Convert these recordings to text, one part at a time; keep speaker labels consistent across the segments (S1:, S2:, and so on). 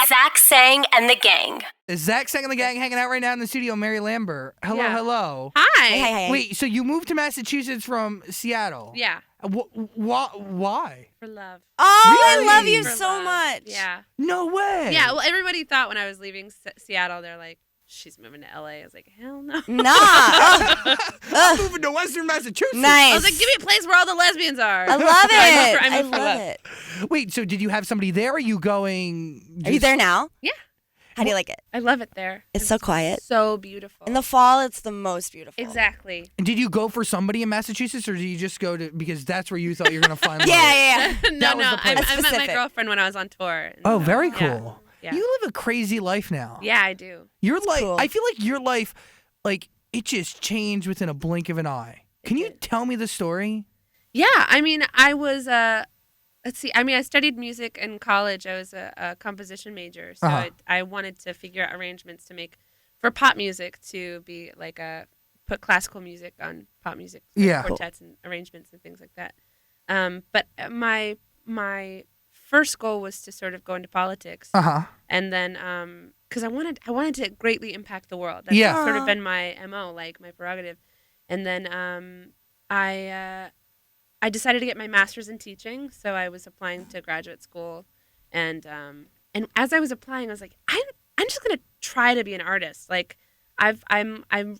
S1: Zach Sang and the gang.
S2: Is Zach Sang and the gang hanging out right now in the studio? Mary Lambert. Hello,
S3: Yeah.
S2: hello.
S3: Hi.
S4: Hey.
S2: Wait, so you moved to Massachusetts from Seattle?
S3: Yeah.
S2: Why?
S3: For love.
S4: Oh,
S2: Really?
S4: I love you
S3: For
S4: so
S3: love.
S4: much.
S3: Yeah.
S2: No way.
S3: Yeah. Well, everybody thought when I was leaving Seattle, they're like, she's moving to LA. I was like, hell no.
S4: Nah. Oh.
S2: I'm moving to Western Massachusetts.
S4: Nice.
S3: I was like, give me a place where all the lesbians are.
S4: I love it.
S3: I moved for
S4: love
S3: love.
S4: it.
S2: Wait, so did you have somebody there? Or are you going?
S4: Are you there now?
S3: Yeah.
S4: How do you like it?
S3: I love it there.
S4: It's so quiet.
S3: So beautiful.
S4: In the fall, it's the most beautiful.
S3: Exactly.
S2: And did you go for somebody in Massachusetts, or did you just go to because that's where you thought you were gonna find love?
S4: Yeah.
S3: no,
S2: That was the
S3: I
S2: place.
S3: met my
S4: Specific.
S3: girlfriend when I was on tour. And,
S2: Oh, very cool.
S3: Yeah.
S2: You live a crazy life now.
S3: Yeah, I do.
S2: Your life.
S4: cool.
S2: I feel like your life, like it just changed within a blink of an eye. Can you tell me the story?
S3: Yeah, I mean, I was let's see. I mean, I studied music in college. I was a composition major, so I wanted to figure out arrangements to make for pop music to be like put classical music on pop music,
S2: Yeah.
S3: quartets and arrangements and things like that. But my first goal was to sort of go into politics, and then because I wanted to greatly impact the world. That's
S2: Yeah.
S3: sort of been my MO, like my prerogative, and then I decided to get my master's in teaching, so I was applying to graduate school, and as I was applying, I was like, I'm just gonna try to be an artist. Like, I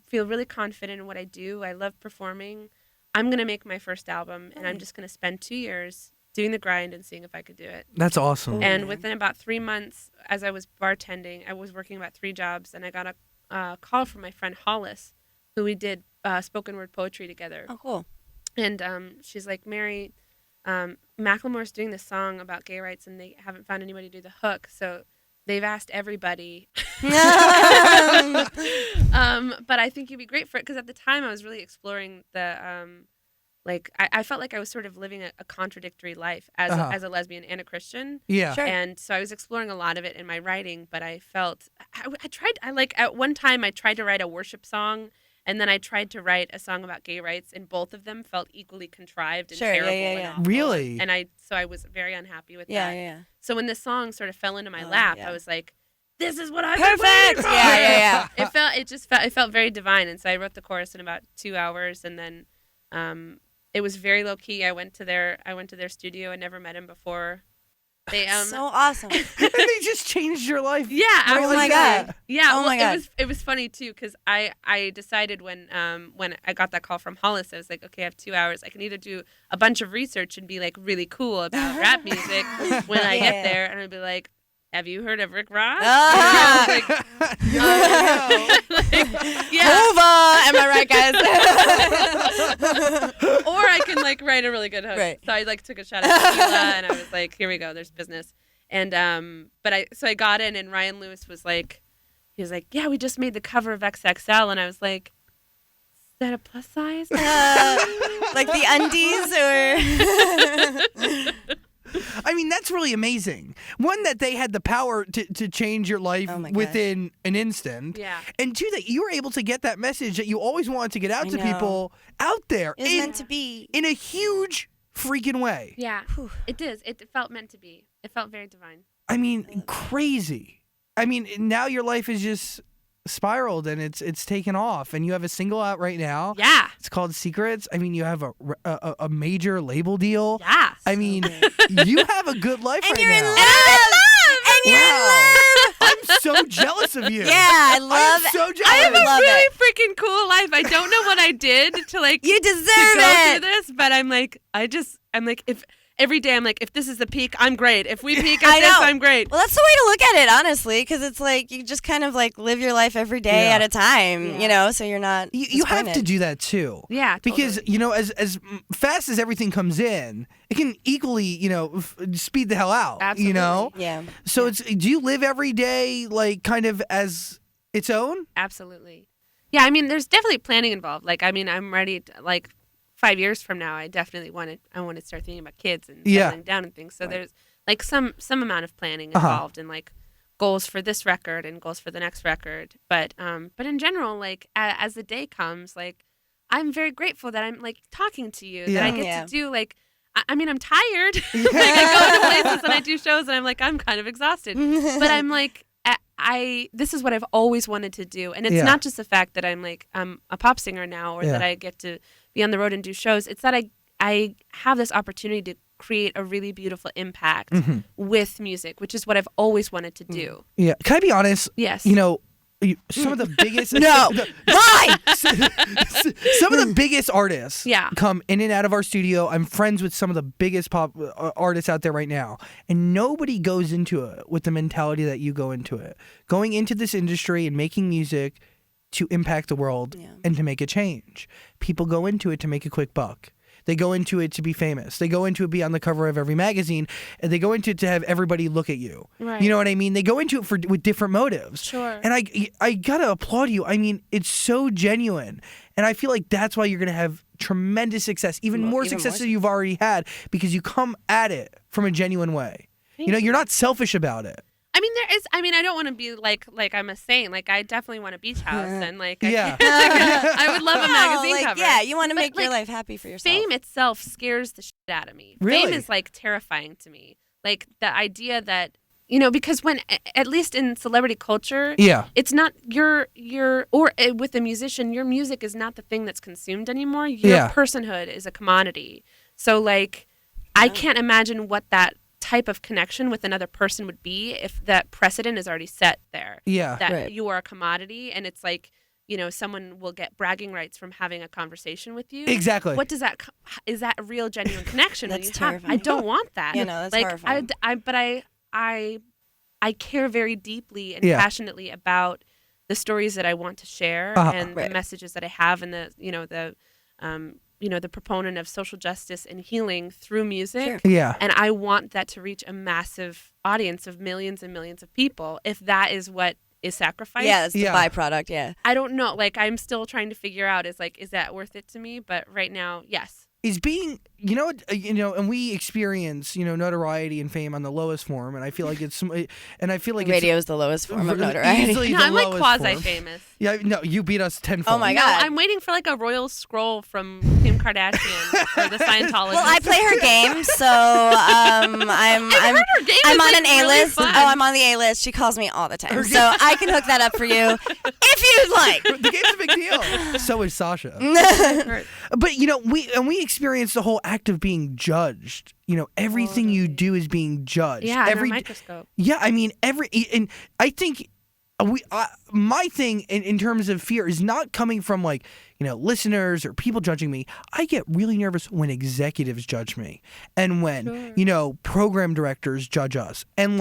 S3: feel really confident in what I do. I love performing. I'm gonna make my first album, and I'm just gonna spend 2 years doing the grind and seeing if I could do it.
S2: That's awesome.
S3: And within about 3 months, as I was bartending, I was working about 3 jobs, and I got a call from my friend Hollis, who we did spoken word poetry together.
S4: Oh, cool.
S3: And she's like, Mary, Macklemore's doing this song about gay rights, and they haven't found anybody to do the hook, so they've asked everybody. But I think you'd be great for it, because at the time I was really exploring the, I felt like I was sort of living a contradictory life as a lesbian and a Christian.
S2: Yeah.
S4: Sure.
S3: And so I was exploring a lot of it in my writing, but I felt, at one time I tried to write a worship song, and then I tried to write a song about gay rights, and both of them felt equally contrived and terrible. And awful.
S2: Really?
S3: And so I was very unhappy with that.
S4: Yeah.
S3: So when this song sort of fell into my lap, I was like, this is what I've
S4: Perfect.
S3: been waiting for.
S4: Yeah.
S3: It felt very divine. And so I wrote the chorus in about 2 hours, and then it was very low key. I went to their studio. I never met him before. They
S4: So awesome.
S2: And they just changed your life.
S3: Yeah.
S4: Oh my God.
S3: Yeah.
S4: Oh my God.
S3: It was funny too, because I decided when I got that call from Hollis, I was like, okay, I have 2 hours. I can either do a bunch of research and be like really cool about rap music when I get there, and I'd be like, have you heard of Rick Ross?
S4: Hova, am I right, guys?
S3: Or I can like write a really good hook.
S4: Right.
S3: So I like took a shot at tequila, and I was like, here we go, there's business. And so I got in, and Ryan Lewis was like, yeah, we just made the cover of XXL, and I was like, is that a plus size?
S4: Like the undies, or
S2: I mean, that's really amazing. One, that they had the power to change your life within an instant.
S3: Yeah.
S2: And two, that you were able to get that message that you always wanted to get out to people out there.
S4: it's meant to be.
S2: In a huge freaking way.
S3: Yeah, it is. It felt meant to be. It felt very divine.
S2: I mean, crazy. I mean, now your life is just spiraled, and it's taken off, and you have a single out right now.
S3: Yeah.
S2: It's called Secrets. I mean, you have a major label deal.
S3: Yeah.
S2: I mean, you have a good life
S4: And
S2: right
S4: you're
S2: now.
S4: in love. And you're in love.
S2: I'm so jealous of you.
S4: Yeah, I love
S2: I'm so
S4: it.
S2: jealous.
S3: I have a
S4: love
S3: really
S4: it.
S3: freaking cool life. I don't know what I did to like
S4: You deserve
S3: to go
S4: it.
S3: through this, but I'm like, if every day I'm like, if this is the peak, I'm great. If we peak at this, I'm great.
S4: Well, that's the way to look at it, honestly, because it's like you just kind of like live your life every day at a time, so you're not.
S2: You have to do that too.
S3: Yeah,
S2: because
S3: totally.
S2: as fast as everything comes in, it can equally speed the hell out.
S3: Absolutely.
S4: Yeah.
S2: So do you live every day like kind of as its own?
S3: Absolutely. Yeah, I mean, there's definitely planning involved. Like, I mean, I'm ready to, like, 5 years from now, I definitely want to start thinking about kids and settling down and things. So there's like some amount of planning involved and like goals for this record and goals for the next record. But in general, like as the day comes, like I'm very grateful that I'm like talking to you, that I get to do like I mean, I'm tired. Like I go to places and I do shows and I'm like, I'm kind of exhausted. But I'm like, this is what I've always wanted to do. And it's not just the fact that I'm a pop singer now or that I get to be on the road and do shows. It's that I have this opportunity to create a really beautiful impact with music, which is what I've always wanted to do.
S2: Yeah. Can I be honest?
S3: Yes.
S2: You know, some of the biggest
S4: Why?
S2: some of the biggest artists come in and out of our studio. I'm friends with some of the biggest pop artists out there right now, and nobody goes into it with the mentality that you go into it. Going into this industry and making music to impact the world and to make a change. People go into it to make a quick buck. They go into it to be famous. They go into it to be on the cover of every magazine. And they go into it to have everybody look at you.
S3: Right.
S2: You know what I mean? They go into it with different motives.
S3: Sure.
S2: And I gotta applaud you. I mean, it's so genuine. And I feel like that's why you're gonna have tremendous success, even more success than you've already had, because you come at it from a genuine way. You know, you're not selfish about it.
S3: I mean, I don't want to be like I'm a saint. Like, I definitely want a beach house and like, I would love a magazine cover.
S4: Yeah, you want to make your life happy for yourself.
S3: Fame itself scares the shit out of me.
S2: Really?
S3: Fame is like terrifying to me. Like the idea that, you know, because when, at least in celebrity culture, it's not with a musician, your music is not the thing that's consumed anymore. Your personhood is a commodity. So like, I can't imagine what that type of connection with another person would be if that precedent is already set there. That you are a commodity, and it's like, you know, someone will get bragging rights from having a conversation with you.
S2: Exactly.
S3: What does that, is that a real genuine connection?
S4: That's terrifying.
S3: I don't want that.
S4: Yeah, no, that's
S3: like,
S4: horrifying.
S3: I care very deeply and passionately about the stories that I want to share and the messages that I have, and the proponent of social justice and healing through music.
S4: Sure.
S2: Yeah.
S3: And I want that to reach a massive audience of millions and millions of people. If that is what is sacrificed.
S4: Yeah, it's the byproduct, yeah.
S3: I don't know. Like, I'm still trying to figure out, is that worth it to me? But right now, yes.
S2: Is being, and we experience, notoriety and fame on the lowest form, and I feel like
S4: radio is the lowest form of notoriety.
S3: No, I'm like quasi-famous.
S2: Yeah, no, you beat us tenfold.
S4: Oh my God.
S3: No, I'm waiting for like a royal scroll from Kim Kardashian or the Scientologists.
S4: Well, I play her game, so I'm on an A-list.
S3: Really
S4: I'm on the A-list. She calls me all the time, so I can hook that up for you if you'd like.
S2: The game's a big deal. So is Sasha. But we experience the whole act of being judged. Everything you do is being judged.
S3: Yeah, under a microscope.
S2: Yeah, I mean and I think my thing in terms of fear is not coming from like listeners or people judging me. I get really nervous when executives judge me, and when program directors judge us, and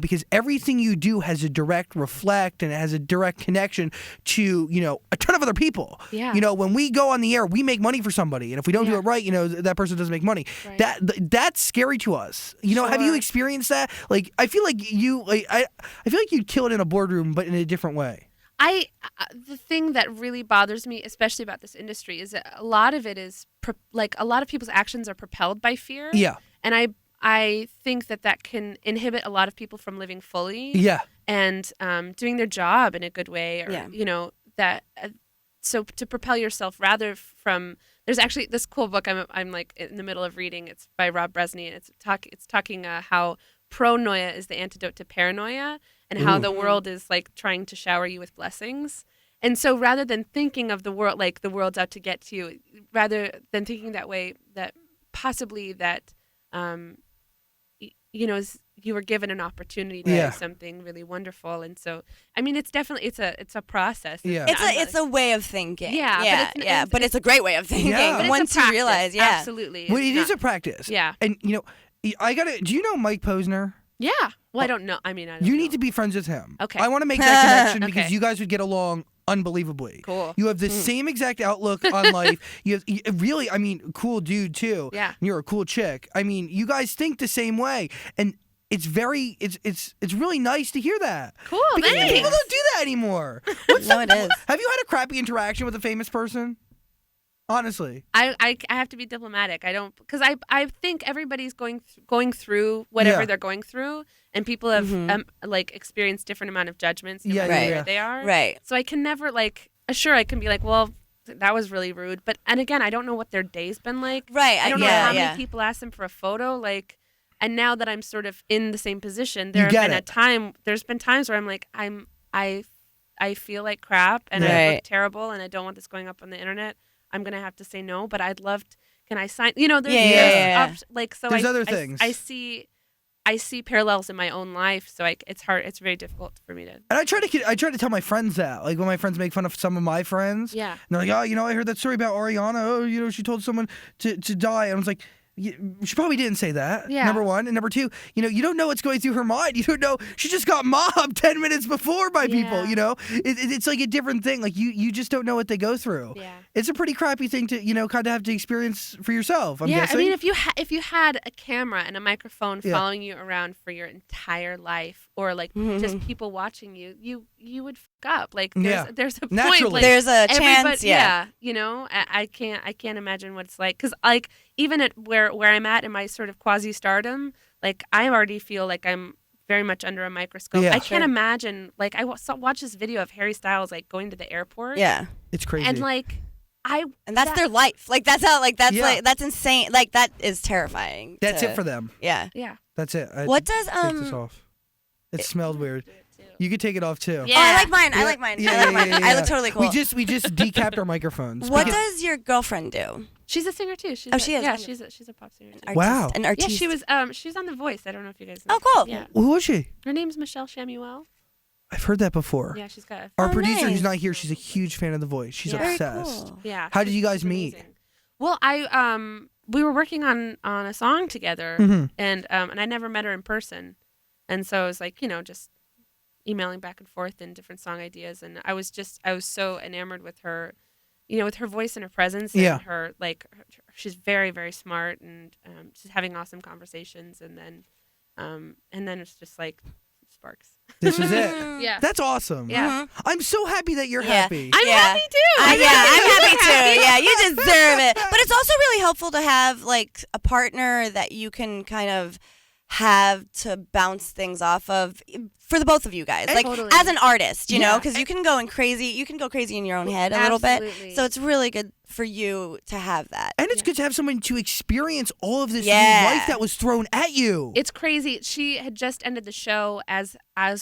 S2: because everything you do has a direct reflect and it has a direct connection to a ton of other people.
S3: Yeah.
S2: When we go on the air, we make money for somebody, and if we don't do it right, that person doesn't make money.
S3: Right.
S2: That's scary to us. Have you experienced that? Like, I feel like I feel like you'd kill it in a boardroom, but in a different way.
S3: The thing that really bothers me, especially about this industry, is that a lot of it is a lot of people's actions are propelled by fear.
S2: Yeah.
S3: And I think that can inhibit a lot of people from living fully.
S2: Yeah.
S3: And doing their job in a good way, or that. So to propel yourself rather from, there's actually this cool book I'm like in the middle of reading. It's by Rob Bresney, and it's talking how pronoia is the antidote to paranoia, and how the world is like trying to shower you with blessings. And so rather than thinking of the world like the world's out to get you, rather than thinking that way, that possibly that, you were given an opportunity to do something really wonderful. And so, I mean, it's definitely, it's a process.
S2: Yeah.
S4: It's a way of thinking.
S3: Yeah.
S4: But it's a great way of thinking.
S2: Yeah.
S3: But
S4: Once you realize,
S3: Absolutely.
S2: Well, it is a practice.
S3: Yeah.
S2: And, do you know Mike Posner?
S3: Yeah. Well, I don't know. I mean, I don't
S2: You
S3: know.
S2: need to be friends with him.
S3: Okay.
S2: I want to make that connection because
S3: Okay.
S2: you guys would get along unbelievably.
S3: Cool.
S2: You have the same exact outlook on life. You really, I mean, cool dude too.
S3: Yeah.
S2: You're a cool chick. I mean, you guys think the same way, and it's really nice to hear that.
S3: Cool.
S2: Because
S3: Thanks.
S2: people don't do that anymore.
S4: No, it is.
S2: Have you had a crappy interaction with a famous person? Honestly.
S3: I have to be diplomatic. I don't, because I think everybody's going through whatever they're going through, and people have experienced different amount of judgments no matter where they are.
S4: Right.
S3: So I can never sure I can be like, well, that was really rude. But and again, I don't know what their day's been like.
S4: Right.
S3: I don't know how many people ask them for a photo. Like, and now that I'm sort of in the same position, there's been times where I'm like, I feel like crap and I look terrible and I don't want this going up on the internet. I'm gonna have to say no, but I'd love to. Can I sign? You know, there's
S2: there's other things.
S3: I see parallels in my own life, so it's hard. It's very difficult for me to.
S2: And I try to tell my friends that, like when my friends make fun of some of my friends, and they're like, oh, you know, I heard that story about Ariana. Oh, you know, she told someone to die, and I was like, she probably didn't say that.
S3: Yeah.
S2: Number one, and number two, you know, you don't know what's going through her mind. You don't know she just got mobbed 10 minutes before by people. You know, it's like a different thing. Like you just don't know what they go through.
S3: Yeah.
S2: It's a pretty crappy thing to, you know, kind of have to experience for yourself. I'm guessing.
S3: I mean, if you had a camera and a microphone following you around for your entire life, or like just people watching you would fuck up. Like there's a
S2: Naturally.
S3: point. Like,
S4: there's a chance.
S3: Yeah. You know, I can't imagine what it's like, because like even at where I'm at in my sort of quasi stardom, like I already feel like I'm very much under a microscope. I can't imagine. Like I watched this video of Harry Styles like going to the airport.
S2: Yeah, it's crazy.
S3: And like.
S4: And that's their life. Like that's how. Like that's like that's insane. Like that is terrifying.
S2: That's it for them.
S4: Yeah.
S3: Yeah.
S2: That's it.
S4: What does
S2: take this off? It smelled weird. You could take it off too.
S4: Yeah. Oh, I like mine. I like mine. I look totally cool.
S2: We just decapped our microphones.
S4: What does your girlfriend do?
S3: She's a singer too.
S4: She is.
S3: Yeah, she's a pop singer too.
S2: Wow.
S4: An artiste.
S3: Yeah, she was on The Voice. I don't know if you guys know.
S4: Oh, cool.
S3: Yeah.
S2: Who was she?
S3: Her name's Michelle Shamuel.
S2: I've heard that before.
S3: Yeah, she's got.
S2: Our producer,
S4: nice.
S2: who's not here, she's a huge fan of The Voice. She's obsessed.
S4: Cool.
S3: Yeah.
S2: How did you guys meet?
S3: Well, we were working on a song together, and I never met her in person, and so it was like, you know, just emailing back and forth and different song ideas, and I was so enamored with her, you know, with her voice and her presence, and her she's very, very smart, and she's having awesome conversations, and then it's just like sparks.
S2: This is it.
S3: Yeah.
S2: That's awesome.
S3: Yeah.
S2: I'm so happy that you're happy.
S3: I'm happy too.
S4: I'm happy too. Yeah, you deserve it. But it's also really helpful to have like a partner that you can kind of have to bounce things off of for the both of you guys. Like as an artist, you know, because you can go crazy in your own head a little bit. So it's really good for you to have that.
S2: And it's good to have someone to experience all of this new life that was thrown at you.
S3: It's crazy. She had just ended the show as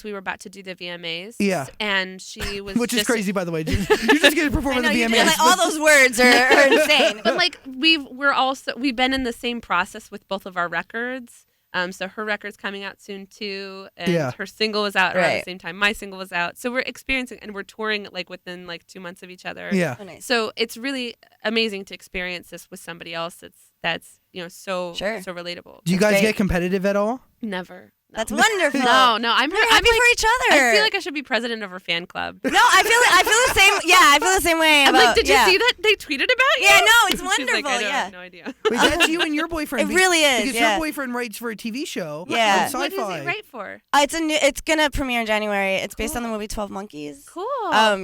S3: we were about to do the VMAs.
S2: Yeah.
S3: And she was
S2: Which is crazy, by the way. You're just going to perform at the VMAs.
S4: Like, all those words are insane.
S3: But like we've been in the same process with both of our records. So her record's coming out soon too, and her single was out around the same time my single was out. So we're experiencing, and we're touring like within like 2 months of each other.
S2: Yeah.
S4: Oh, nice.
S3: So it's really amazing to experience this with somebody else that's you know so relatable.
S2: Do you guys get competitive at all?
S3: Never. No.
S4: That's wonderful.
S3: No,
S4: I'm happy for each other.
S3: I feel like I should be president of her fan club.
S4: No, I feel the same. Yeah, I feel the same way.
S3: I'm like, did you see that they tweeted about you?
S4: Yeah, no, it's wonderful.
S3: She's like, I have no idea.
S2: Wait, that's you and your boyfriend.
S4: It really is.
S2: Because your boyfriend writes for a TV show.
S4: Yeah.
S2: On Sci-Fi.
S3: What does it write for?
S4: It's gonna premiere in January. It's based on the movie 12 Monkeys.
S3: Cool.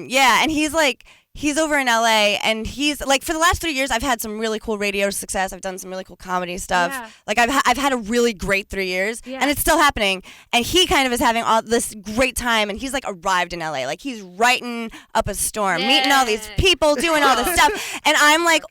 S4: Yeah, and he's over in LA, and he's like, for the last 3 years I've had some really cool radio success. I've done some really cool comedy stuff.
S3: Yeah.
S4: Like I've had a really great 3 years, and it's still happening. And he kind of is having all this great time, and he's like arrived in LA. Like he's writing up a storm, meeting all these people, doing all this stuff. And I'm like,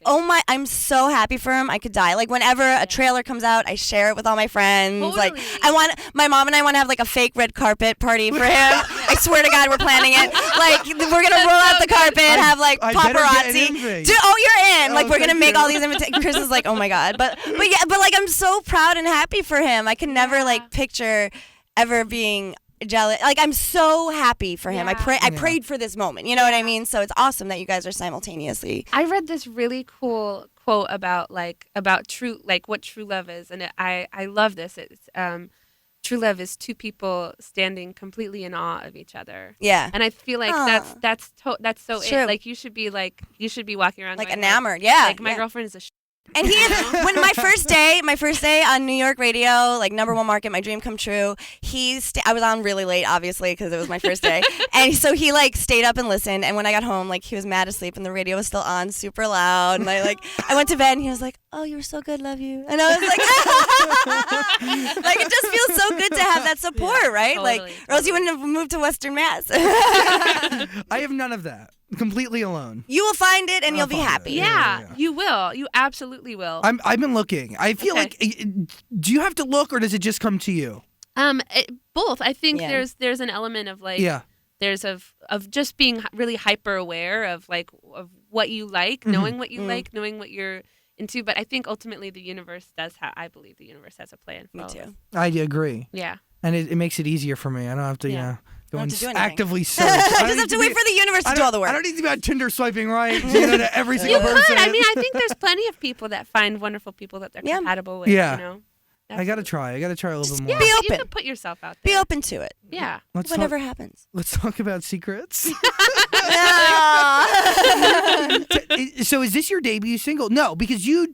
S4: I'm so happy for him. I could die. Like whenever a trailer comes out, I share it with all my friends.
S3: Totally.
S4: Like my mom and I want to have like a fake red carpet party for him. I swear to God, we're planning it. Like we're gonna roll out the carpet, have like paparazzi. You're in. Like we're gonna make all these invitations. Chris is like, oh my God. But like I'm so proud and happy for him. I can never like picture ever being jealous. Like I'm so happy for him. I prayed for this moment. You know what I mean? So it's awesome that you guys are simultaneously.
S3: I read this really cool quote about true, like what true love is, and I love this. It's true love is two people standing completely in awe of each other.
S4: Yeah.
S3: And I feel like that's so
S4: true.
S3: it. Like you should be walking around
S4: like
S3: going,
S4: enamored. Yeah.
S3: Like my girlfriend is a
S4: And he is, when my first day on New York radio, like #1 market, my dream come true. I was on really late, obviously, because it was my first day. And so he like stayed up and listened. And when I got home, like he was mad asleep and the radio was still on super loud. And I went to bed and he was like, "Oh, you were so good, love you." And I was like, like it just feels so good to have that support, right?
S3: Totally,
S4: like, or else you wouldn't have moved to Western Mass.
S2: I have none of that. completely alone.
S4: You will find it and you'll be happy.
S3: Yeah, you will. You absolutely will.
S2: I've been looking. I feel like, do you have to look or does it just come to you?
S3: Both. I think there's an element of like, there's of just being really hyper aware of like of what you like, knowing what you like, knowing what you're into. But I think ultimately the universe I believe the universe has a plan.
S4: Me too.
S2: I agree.
S3: Yeah.
S2: And it makes it easier for me. I don't have to, go and actively search.
S4: You just have to wait for the universe to do all the work.
S2: I don't need to be on Tinder swiping right to every single person.
S3: You could. I mean, I think there's plenty of people that find wonderful people that they're compatible with.
S2: Yeah.
S3: You know?
S2: I gotta try a little bit more.
S4: Be open.
S3: You can put yourself out there.
S4: Be open to it.
S3: Yeah.
S4: Whatever happens.
S2: Let's talk about secrets. So is this your debut single? No, because you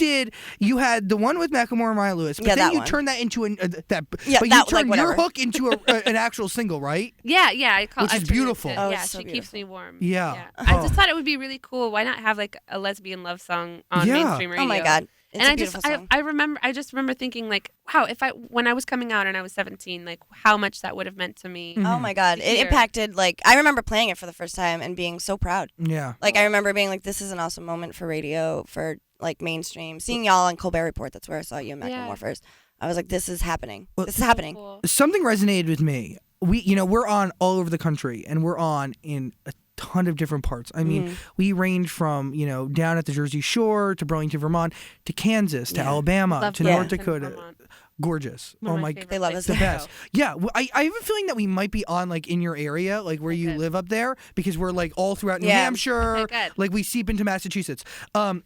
S2: had the one with Macklemore Ryan Lewis, but then you turned that into you turned your hook into an actual single, right?
S3: Yeah.
S2: Which is beautiful.
S3: She keeps me warm.
S2: Yeah.
S3: I just thought it would be really cool. Why not have like a lesbian love song on mainstream radio?
S4: Oh my God. It's a beautiful song.
S3: I just remember thinking like, wow, when I was coming out and I was 17, like how much that would have meant to me.
S4: Oh my God. It impacted, like, I remember playing it for the first time and being so proud.
S2: Yeah.
S4: Like, I remember being like, this is an awesome moment for radio, for like mainstream. Seeing y'all on Colbert Report, that's where I saw you and Macklemore first. I was like, this is happening. This is happening.
S3: Cool.
S2: Something resonated with me. We're on all over the country and we're on in a ton of different parts. I mean, we range from, down at the Jersey Shore to Burlington, Vermont, to Kansas, to Alabama, to North Dakota. Gorgeous.
S3: They love us.
S2: The best. Yeah, I have a feeling that we might be on like in your area, like where you live up there, because we're like all throughout New Hampshire. Like we seep into Massachusetts. So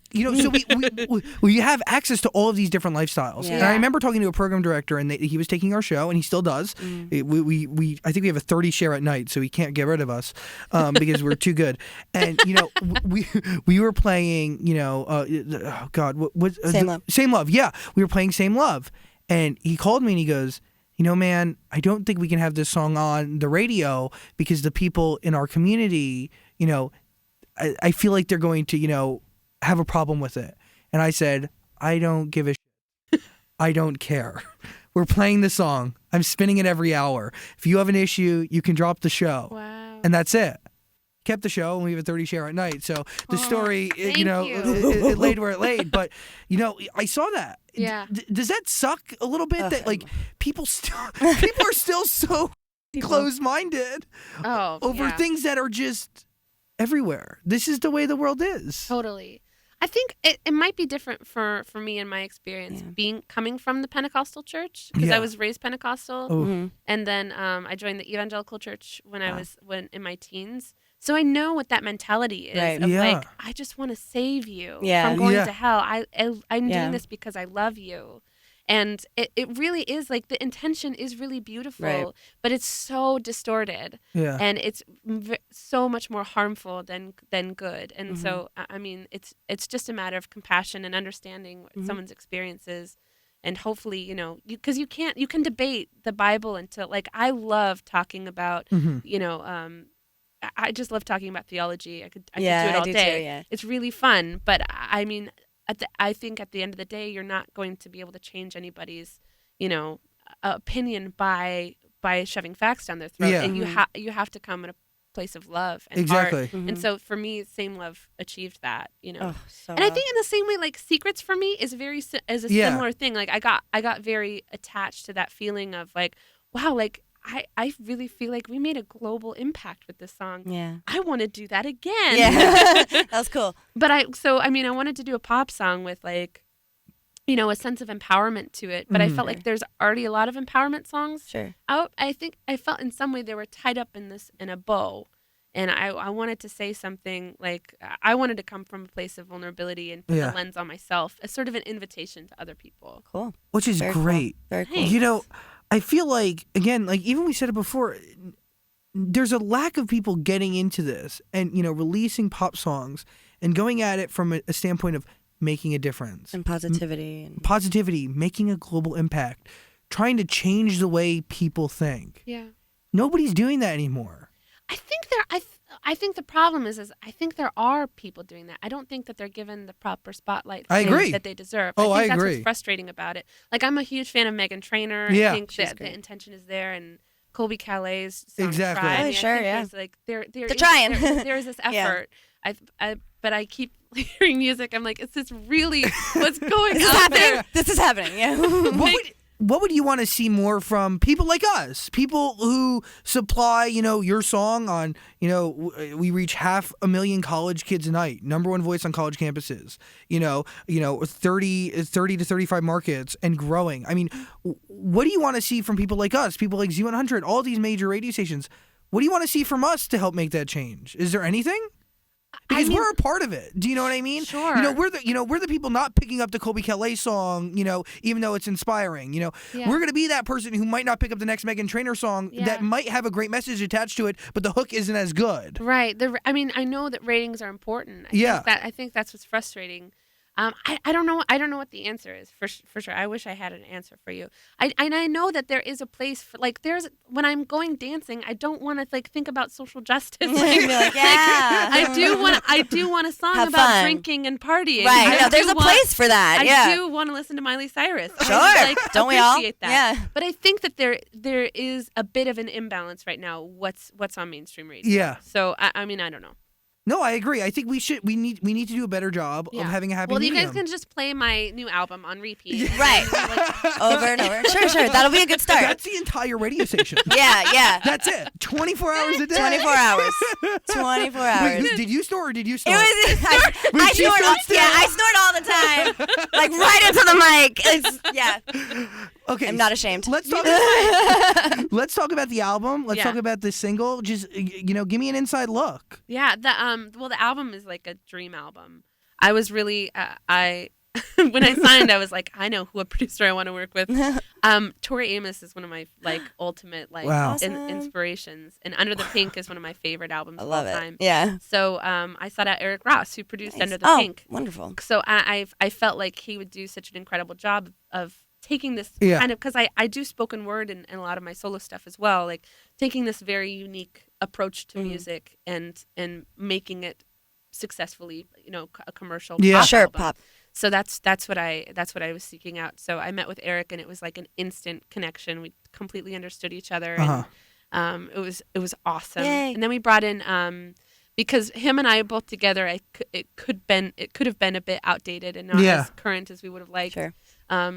S2: we have access to all of these different lifestyles. Yeah. And I remember talking to a program director, and he was taking our show, and he still does. I think we have a 30 share at night, so he can't get rid of us because we're too good. And we were playing, Same Love. Yeah, we were playing Same Love. And he called me and he goes, man, I don't think we can have this song on the radio because the people in our community, I feel like they're going to, have a problem with it. And I said, I don't give a shit. I don't care. We're playing the song. I'm spinning it every hour. If you have an issue, you can drop the show.
S3: Wow.
S2: And that's it. Kept the show and we have a 30 share at night. So the story, it laid where it laid. But, I saw that.
S3: Yeah.
S2: Does that suck a little bit that like people are still so closed-minded over things that are just everywhere? This is the way the world is.
S3: Totally. I think it might be different for me in my experience coming from the Pentecostal church because I was raised Pentecostal and then I joined the evangelical church when I was in my teens. So I know what that mentality is of like, I just want to save you from going to hell. I'm doing this because I love you. And it really is like the intention is really beautiful, but it's so distorted. Yeah. And it's so much more harmful than good. And so, I mean, it's just a matter of compassion and understanding what someone's experience is. And hopefully, because you can debate the Bible until like, I love talking about, I just love talking about theology. I could do it all day. Too, It's really fun. But I mean, I think at the end of the day, you're not going to be able to change anybody's, opinion by shoving facts down their throat. Yeah. And you have to come at a place of love and heart. And so for me, Same Love achieved that. And I think in the same way, like Secrets for me is a similar thing. Like I got very attached to that feeling of like, wow, like. I really feel like we made a global impact with this song. Yeah. I want to do that again.
S4: Yeah. That was cool.
S3: But I wanted to do a pop song with like, a sense of empowerment to it. But I felt like there's already a lot of empowerment songs out. I think I felt in some way they were tied up in a bow. And I wanted to say something like, I wanted to come from a place of vulnerability and put the lens on myself as sort of an invitation to other people.
S4: Cool.
S2: Which is great.
S4: Cool. Very cool.
S2: I feel like, again, like even we said it before, there's a lack of people getting into this and, releasing pop songs and going at it from a standpoint of making a difference.
S4: And positivity.
S2: Positivity, making a global impact, trying to change the way people think.
S3: Yeah.
S2: Nobody's doing that anymore.
S3: I think the problem is I think there are people doing that. I don't think that they're given the proper spotlight that they deserve.
S2: I
S3: think
S2: agree.
S3: That's what's frustrating about it. Like I'm a huge fan of Meghan Trainor. I think that the intention is there, Colby Calais' song
S2: Exactly.
S3: Try. I mean,
S4: sure,
S3: there's, like, there
S4: They're trying.
S3: There's this effort. But I keep hearing music. I'm like, is this really what's going on there?
S4: This is happening. Yeah.
S2: What would you want to see more from people like us? People who supply, your song on, we reach 500,000 college kids a night. #1 voice on college campuses. 30 to 35 markets and growing. I mean, what do you want to see from people like us? People like Z100, all these major radio stations. What do you want to see from us to help make that change? Is there anything? Because we're a part of it. Do you know what I mean?
S3: Sure.
S2: We're the people not picking up the Colby Calais song, even though it's inspiring. We're going to be that person who might not pick up the next Meghan Trainor song that might have a great message attached to it, but the hook isn't as good.
S3: Right. I know that ratings are important. I think that's what's frustrating. I don't know. I don't know what the answer is for sure. I wish I had an answer for you. I know that there is a place for when I'm going dancing, I don't want to think about social justice. I do want a song
S4: Have
S3: about
S4: fun.
S3: Drinking and partying.
S4: Right. No, there's a place for that.
S3: I do want to listen to Miley Cyrus.
S4: Sure. Don't we all?
S3: Appreciate that.
S4: Yeah.
S3: But I think that there is a bit of an imbalance right now. What's on mainstream radio?
S2: Yeah.
S3: So I don't know.
S2: No, I agree. I think we need to do a better job of having a happy medium.
S3: Well, you guys can just play my new album on repeat.
S4: Right. Over and over. Sure. That'll be a good start.
S2: That's the entire radio station.
S4: Yeah.
S2: That's it. 24 hours a day.
S4: 24 hours. 24 hours.
S2: Wait, did you snore or did you snore?
S4: I snort. I snort all the time. Like right into the mic.
S2: Okay.
S4: I'm not ashamed.
S2: Let's talk Let's talk about the album. Let's talk about the single. Just give me an inside look.
S3: Yeah, the album is like a dream album. I was really when I signed, I was like, I know who a producer I want to work with. Tori Amos is one of my ultimate inspirations, and Under the Pink is one of my favorite albums of all time.
S4: Yeah.
S3: So I sought out Eric Ross, who produced Under the Pink.
S4: Wonderful.
S3: So I felt like he would do such an incredible job of taking this kind of, because I do spoken word and a lot of my solo stuff as well, like taking this very unique approach to music and making it successfully, a commercial pop album.
S4: Pop.
S3: So that's what I was seeking out. So I met with Eric, and it was like an instant connection. We completely understood each other, and it was awesome.
S4: Yay.
S3: And then we brought in because him and I both together, it could have been a bit outdated and not as current as we would have liked.
S4: Sure.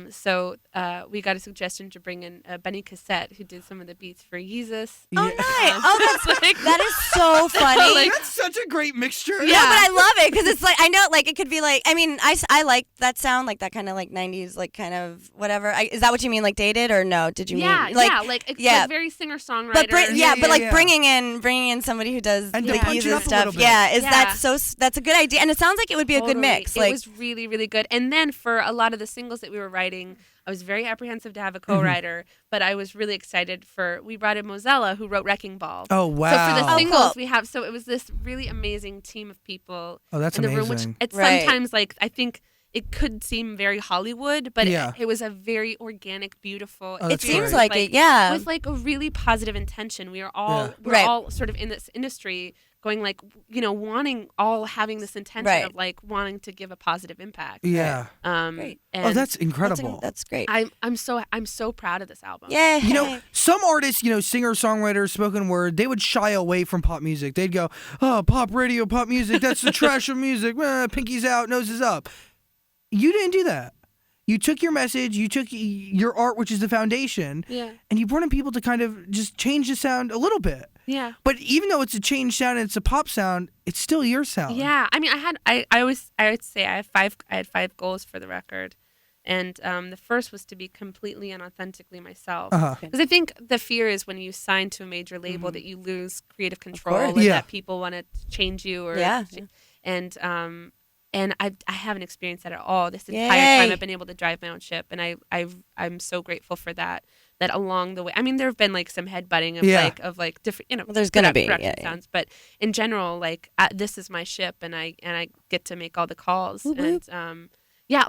S3: So we got a suggestion to bring in Benny Cassette, who did some of the beats for Yeezus.
S4: Oh, nice. That is so funny.
S2: That's such a great mixture.
S4: Yeah, but I love it because it's like, I know, like, it could be like, I mean, I like that sound, like that kind of like 90s, like kind of whatever. Is that what you mean, like dated, or no? Did you mean
S3: like it's like very singer-songwriter.
S4: But bringing in somebody who does
S2: and
S4: like Yeezus stuff. That's a good idea, and it sounds like it would be a good mix.
S3: It was really, really good. And then for a lot of the singles that we were writing, I was very apprehensive to have a co-writer, but I was really excited we brought in Mozella, who wrote Wrecking Ball.
S2: Oh, wow.
S3: So for the singles we have, so it was this really amazing team of people in the room, which it's sometimes like, I think it could seem very Hollywood, but it was a very organic, beautiful.
S4: It seems like it, yeah.
S3: With like a really positive intention. We are all all sort of in this industry going like, having this intention of like wanting to give a positive impact.
S2: Yeah.
S3: And
S2: that's incredible.
S4: That's great.
S3: I'm so proud of this album.
S4: Yeah.
S2: Some artists, singer, songwriters, spoken word, they would shy away from pop music. They'd go, "Oh, pop radio, pop music, that's the trash of music. Pinky's out, nose is up." You didn't do that. You took your message, you took your art, which is the foundation, and you brought in people to kind of just change the sound a little bit.
S3: Yeah.
S2: But even though it's a changed sound and it's a pop sound, it's still your sound.
S3: Yeah. I mean, I would say I had 5 goals for the record. And the first was to be completely and authentically myself. Because I think the fear is when you sign to a major label that you lose creative control, and that people want to change you. And I haven't experienced that at all. This entire time I've been able to drive my own ship, and I'm so grateful for that. That along the way, I mean, there have been like some headbutting of like different,
S4: well, there's gonna be
S3: sounds, but in general, like this is my ship, and I get to make all the calls. And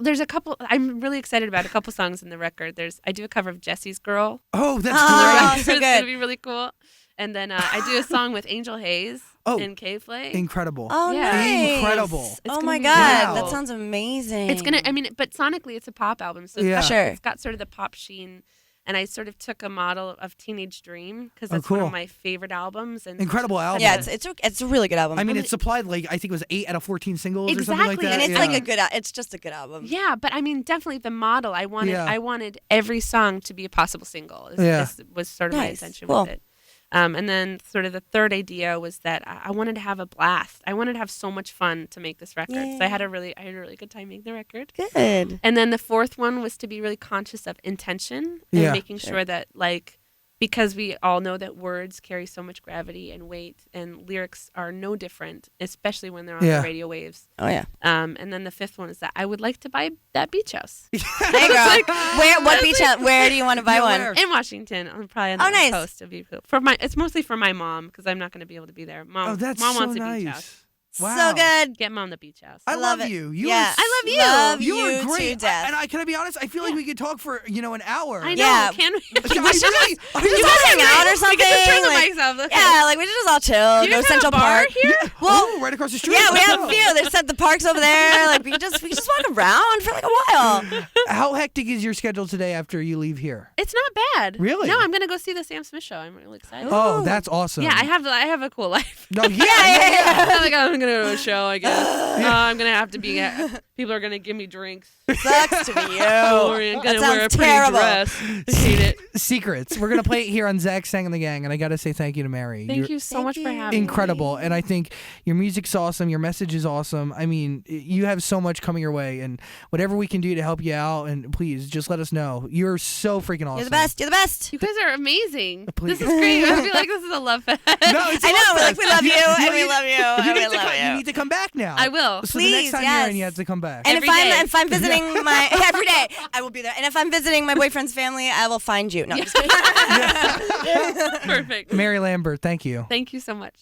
S3: there's a couple. I'm really excited about a couple songs in the record. I do a cover of Jesse's Girl.
S2: Oh, that's great.
S3: It's gonna be really cool. And then I do a song with Angel Hayes and K-Flay.
S2: Incredible.
S4: Oh, nice.
S2: Incredible.
S4: Oh my God, that sounds amazing.
S3: It's but sonically it's a pop album, so it's got sort of the pop sheen. and I sort of took a model of Teenage Dream because that's one of my favorite albums. And
S2: incredible album.
S4: Yeah, it's a really good album.
S2: I mean, it supplied like I think it was 8 out of 14 singles or something like that.
S4: And it's like a good. It's just a good album.
S3: Yeah, but I mean, definitely the model. I wanted every song to be a possible single. This was sort of my intention with it. And then sort of the third idea was that I wanted to have a blast. I wanted to have so much fun to make this record. So I had a really good time making the record.
S4: Good.
S3: And then the fourth one was to be really conscious of intention and making sure that because we all know that words carry so much gravity and weight, and lyrics are no different, especially when they're on the radio waves.
S4: Oh yeah.
S3: And then the fifth one is that I would like to buy that beach house.
S4: Hey girl, what beach house? Where do you want to buy one?
S3: In Washington. I'm probably on the coast. It's mostly for my mom because I'm not going to be able to be there. Mom wants a beach house.
S2: Wow.
S4: So good.
S3: Get Mom the beach house.
S2: I love you.
S3: I love you.
S2: You are great.
S4: To death.
S2: Can I be honest? I feel like we could talk for an hour.
S3: I know. Can we?
S4: We should just hang out or something.
S3: We can just turn the mics off.
S4: Yeah, we should just all chill. Go Central Park
S3: here.
S2: Well, right across the street.
S4: Yeah, we have a few. They set the parks over there. We can just walk around for a while.
S2: How hectic is your schedule today after you leave here?
S3: It's not bad.
S2: Really?
S3: No, I'm gonna go see the Sam Smith show. I'm really excited.
S2: Oh, that's awesome.
S3: Yeah, I have a cool life.
S2: No,
S3: I'm gonna go to a show. I guess. I'm gonna have to be. People are gonna give me drinks.
S4: Sucks to be you.
S3: I'm gonna wear a pretty dress. I hate it.
S2: Secrets. We're gonna play it here on Zach Sang and the Gang, and I gotta say thank you to Mary.
S3: Thank you so much for having me.
S2: Incredible, and I think your music's awesome. Your message is awesome. I mean, you have so much coming your way, and whatever we can do to help you out, and please just let us know. You're so freaking awesome.
S4: You're the best. You're the best.
S3: You guys are amazing.
S2: Please.
S3: This is great. I feel like this is a love fest.
S2: No, it's a love fest.
S4: We love you, and we love you.
S2: You need to come back now.
S3: I will.
S2: So
S4: Please,
S2: the next time you're in, you have to come back.
S4: And if I'm visiting my every day, I will be there. And if I'm visiting my boyfriend's family, I will find you. No, I'm just kidding.
S3: Perfect.
S2: Mary Lambert, thank you.
S3: Thank you so much.